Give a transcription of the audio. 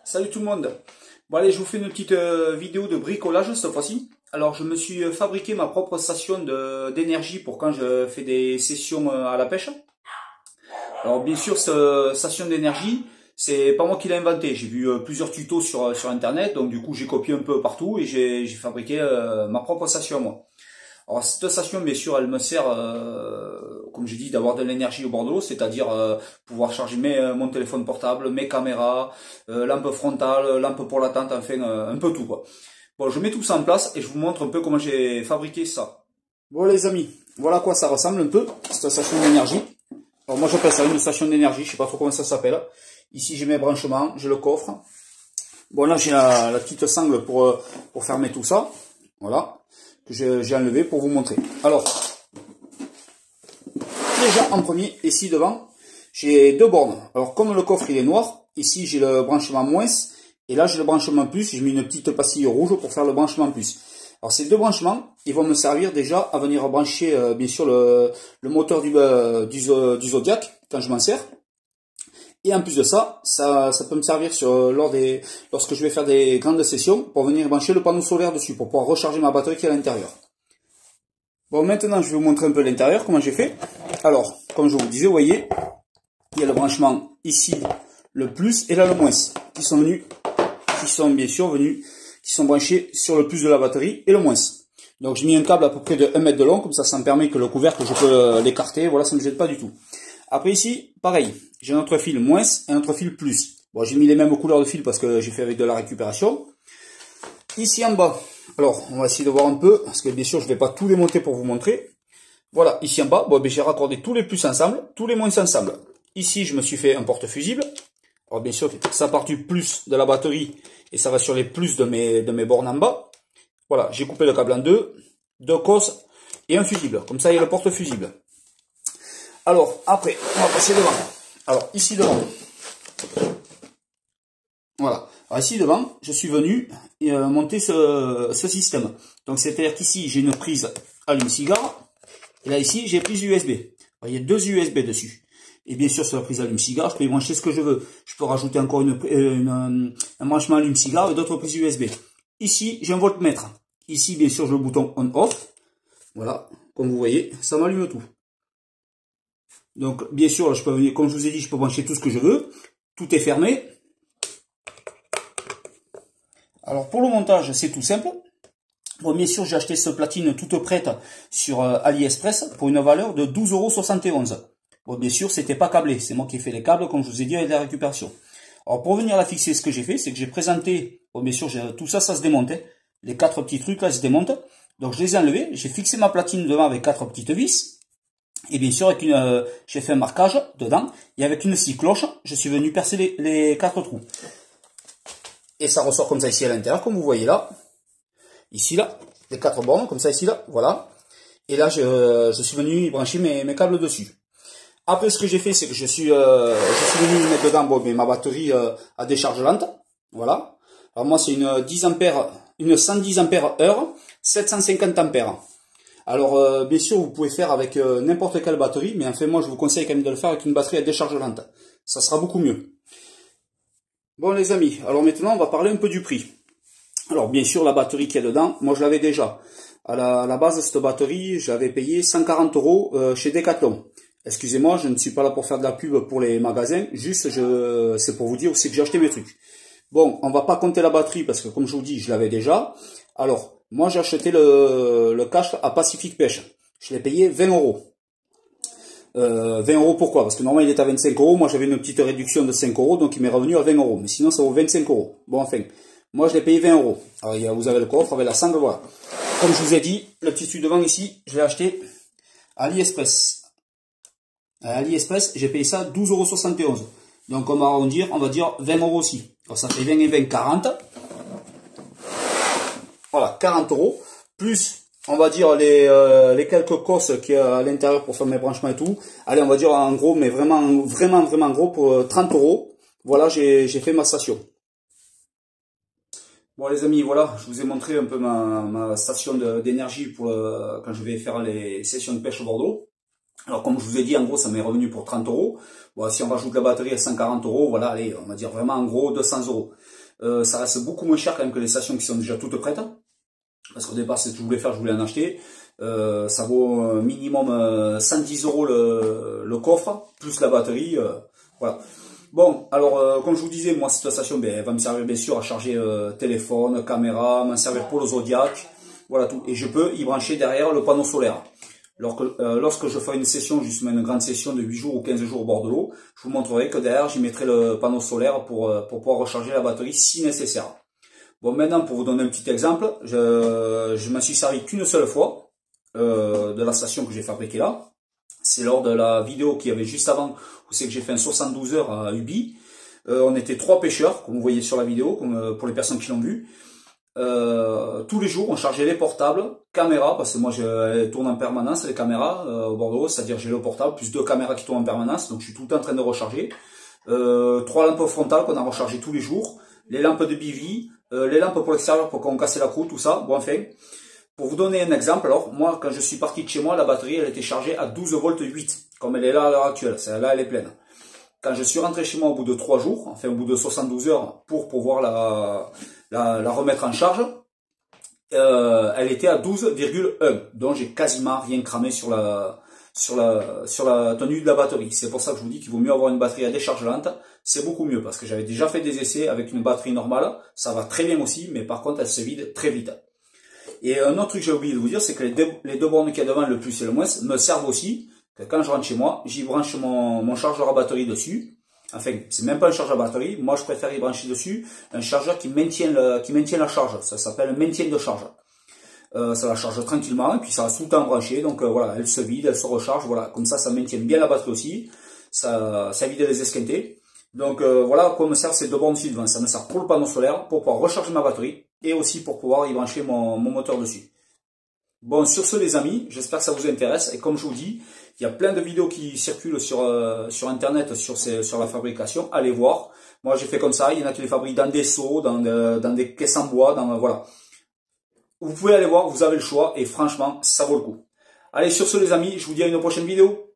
Salut tout le monde. Bon allez, je vous fais une petite vidéo de bricolage cette fois-ci. Alors je me suis fabriqué ma propre station d'énergie pour quand je fais des sessions à la pêche. Alors bien sûr, cette station d'énergie, c'est pas moi qui l'ai inventé. J'ai vu plusieurs tutos sur internet, donc du coup j'ai copié un peu partout et j'ai fabriqué ma propre station moi. Alors cette station, bien sûr, elle me sert, comme j'ai dit, d'avoir de l'énergie au bord de l'eau, c'est-à-dire pouvoir charger mon téléphone portable, mes caméras, lampe frontale, lampe pour la tente, enfin un peu tout quoi. Bon, je mets tout ça en place et je vous montre un peu comment j'ai fabriqué ça. Bon les amis, voilà à quoi ça ressemble un peu, cette station d'énergie. Alors moi j'appelle ça une station d'énergie, je sais pas trop comment ça s'appelle. Ici j'ai mes branchements, j'ai le coffre. Bon là j'ai la petite sangle pour fermer tout ça, voilà, que j'ai enlevé pour vous montrer. Alors, déjà en premier, ici devant, j'ai deux bornes. Alors comme le coffre il est noir, ici j'ai le branchement moins, et là j'ai le branchement plus, j'ai mis une petite pastille rouge pour faire le branchement plus. Alors ces deux branchements, ils vont me servir déjà à venir brancher bien sûr le moteur du Zodiac, quand je m'en sers. Et en plus de ça, ça peut me servir lorsque je vais faire des grandes sessions pour venir brancher le panneau solaire dessus, pour pouvoir recharger ma batterie qui est à l'intérieur. Bon, maintenant je vais vous montrer un peu l'intérieur, comment j'ai fait. Alors, comme je vous disais, vous voyez, il y a le branchement ici, le plus, et là le moins, qui sont branchés sur le plus de la batterie et le moins. Donc j'ai mis un câble à peu près de 1 mètre de long, comme ça me permet que le couvercle, je peux l'écarter, voilà, ça ne me gêne pas du tout. Après ici, pareil, j'ai un autre fil moins et un autre fil plus. Bon, j'ai mis les mêmes couleurs de fil parce que j'ai fait avec de la récupération. Ici en bas, alors on va essayer de voir un peu, parce que bien sûr je ne vais pas tout démonter pour vous montrer. Voilà, ici en bas, bon, ben, j'ai raccordé tous les plus ensemble, tous les moins ensemble. Ici je me suis fait un porte-fusible. Alors bien sûr ça part du plus de la batterie et ça va sur les plus de mes bornes en bas. Voilà, j'ai coupé le câble en deux cosses et un fusible. Comme ça il y a le porte-fusible. Alors, après, on va passer devant. Alors, ici devant. Voilà. Alors, ici devant, je suis venu monter ce système. Donc, c'est-à-dire qu'ici, j'ai une prise allume-cigare. Et là, ici, j'ai prise USB. Alors, il y a deux USB dessus. Et bien sûr, sur la prise allume-cigare, je peux y brancher ce que je veux. Je peux rajouter encore un branchement allume-cigare et d'autres prises USB. Ici, j'ai un voltmètre. Ici, bien sûr, j'ai le bouton on-off. Voilà. Comme vous voyez, ça m'allume tout. Donc, bien sûr, je peux venir, comme je vous ai dit, je peux brancher tout ce que je veux. Tout est fermé. Alors, pour le montage, c'est tout simple. Bon, bien sûr, j'ai acheté cette platine toute prête sur AliExpress pour une valeur de 12,71 €. Bon, bien sûr, c'était pas câblé. C'est moi qui ai fait les câbles, comme je vous ai dit, avec la récupération. Alors, pour venir la fixer, ce que j'ai fait, c'est que j'ai présenté, bon, bien sûr, tout ça, ça se démonte. Les quatre petits trucs, là, se démontent. Donc, je les ai enlevés. J'ai fixé ma platine devant avec quatre petites vis. Et bien sûr, j'ai fait un marquage dedans, et avec une scie cloche, je suis venu percer les quatre trous. Et ça ressort comme ça ici à l'intérieur, comme vous voyez là. Ici là, les quatre bornes, comme ça ici là, voilà. Et là, je suis venu y brancher mes câbles dessus. Après, ce que j'ai fait, c'est que je suis venu mettre dedans ma batterie à décharge lente. Voilà. Alors moi, c'est une 110 ampères heure, 750 ampères. Alors, bien sûr, vous pouvez faire avec n'importe quelle batterie, mais enfin, moi, je vous conseille quand même de le faire avec une batterie à décharge lente. Ça sera beaucoup mieux. Bon, les amis, alors maintenant, on va parler un peu du prix. Alors, bien sûr, la batterie qui est dedans, moi, je l'avais déjà. À la base, cette batterie, j'avais payé 140 € chez Decathlon. Excusez-moi, je ne suis pas là pour faire de la pub pour les magasins, juste, c'est pour vous dire aussi que j'ai acheté mes trucs. Bon, on va pas compter la batterie, parce que comme je vous dis, je l'avais déjà. Alors, moi, j'ai acheté le cache à Pacific Pêche. Je l'ai payé 20 €. 20 € pourquoi? Parce que normalement, il est à 25 €. Moi, j'avais une petite réduction de 5 €, donc il m'est revenu à 20 €. Mais sinon, ça vaut 25 €. Bon, enfin, moi, je l'ai payé 20 €. Alors, vous avez le coffre avec la sangle, voilà. Comme je vous ai dit, le petit truc devant ici, je l'ai acheté à AliExpress. À AliExpress, j'ai payé ça 12,71 €. Donc, on va arrondir, on va dire 20 € aussi. Alors, ça fait 20 et 20, 40. Voilà, 40 €, plus, on va dire, les quelques cosses qu'il y a à l'intérieur pour faire mes branchements et tout. Allez, on va dire en gros, mais vraiment gros, pour 30 €. Voilà, j'ai fait ma station. Bon les amis, voilà, je vous ai montré un peu ma station d'énergie pour quand je vais faire les sessions de pêche au Bordeaux. Alors comme je vous ai dit, en gros, ça m'est revenu pour 30 €. Bon, si on rajoute la batterie à 140 €, voilà, allez, on va dire vraiment en gros 200 €. Ça reste beaucoup moins cher quand même que les stations qui sont déjà toutes prêtes. Parce qu'au départ, c'est ce que je voulais faire, je voulais en acheter. Ça vaut minimum 110 € le coffre, plus la batterie. Voilà. Bon, alors comme je vous disais, moi cette station, ben, elle va me servir bien sûr à charger téléphone, caméra, m'en servir pour le Zodiac, voilà tout. Et je peux y brancher derrière le panneau solaire. Lorsque je ferai une session, justement une grande session de 8 jours ou 15 jours au bord de l'eau, je vous montrerai que derrière j'y mettrai le panneau solaire pour pouvoir recharger la batterie si nécessaire. Bon, maintenant pour vous donner un petit exemple, je m'en suis servi qu'une seule fois de la station que j'ai fabriquée là. C'est lors de la vidéo qu'il y avait juste avant, où c'est que j'ai fait un 72 heures à Ubi. On était 3 pêcheurs, comme vous voyez sur la vidéo, pour les personnes qui l'ont vu. Tous les jours, on chargeait les portables, caméras, parce que moi je tourne en permanence les caméras au bord de l'eau, c'est-à-dire j'ai le portable, plus 2 caméras qui tournent en permanence, donc je suis tout le temps en train de recharger. 3 lampes frontales qu'on a rechargées tous les jours, les lampes de bivy, les lampes pour l'extérieur pour qu'on casse la croûte, tout ça. Bon, enfin, pour vous donner un exemple, alors moi quand je suis parti de chez moi, la batterie elle était chargée à 12 volts 8, comme elle est là à l'heure actuelle, celle-là elle est pleine. Quand je suis rentré chez moi au bout de 3 jours, enfin au bout de 72 heures pour pouvoir la remettre en charge, elle était à 12,1, donc j'ai quasiment rien cramé sur la tenue de la batterie. C'est pour ça que je vous dis qu'il vaut mieux avoir une batterie à décharge lente, c'est beaucoup mieux, parce que j'avais déjà fait des essais avec une batterie normale, ça va très bien aussi, mais par contre elle se vide très vite. Et un autre truc que j'ai oublié de vous dire, c'est que les deux bornes qu'il y a devant, le plus et le moins, me servent aussi, que quand je rentre chez moi, j'y branche mon chargeur à batterie dessus. Enfin, c'est même pas un chargeur à batterie, moi je préfère y brancher dessus un chargeur qui maintient la charge, ça s'appelle maintien de charge. Ça la charge tranquillement, et puis ça reste tout le temps branché, donc voilà, elle se vide, elle se recharge, voilà, comme ça maintient bien la batterie aussi, ça vide les esquintés. Donc voilà à quoi me servent ces deux bornes ci devant, ça me sert pour le panneau solaire, pour pouvoir recharger ma batterie, et aussi pour pouvoir y brancher mon moteur dessus. Bon, sur ce les amis, j'espère que ça vous intéresse, et comme je vous dis, il y a plein de vidéos qui circulent sur internet sur la fabrication, allez voir. Moi j'ai fait comme ça, il y en a qui les fabriquent dans des seaux, dans des caisses en bois, voilà. Vous pouvez aller voir, vous avez le choix, et franchement, ça vaut le coup. Allez, sur ce les amis, je vous dis à une prochaine vidéo.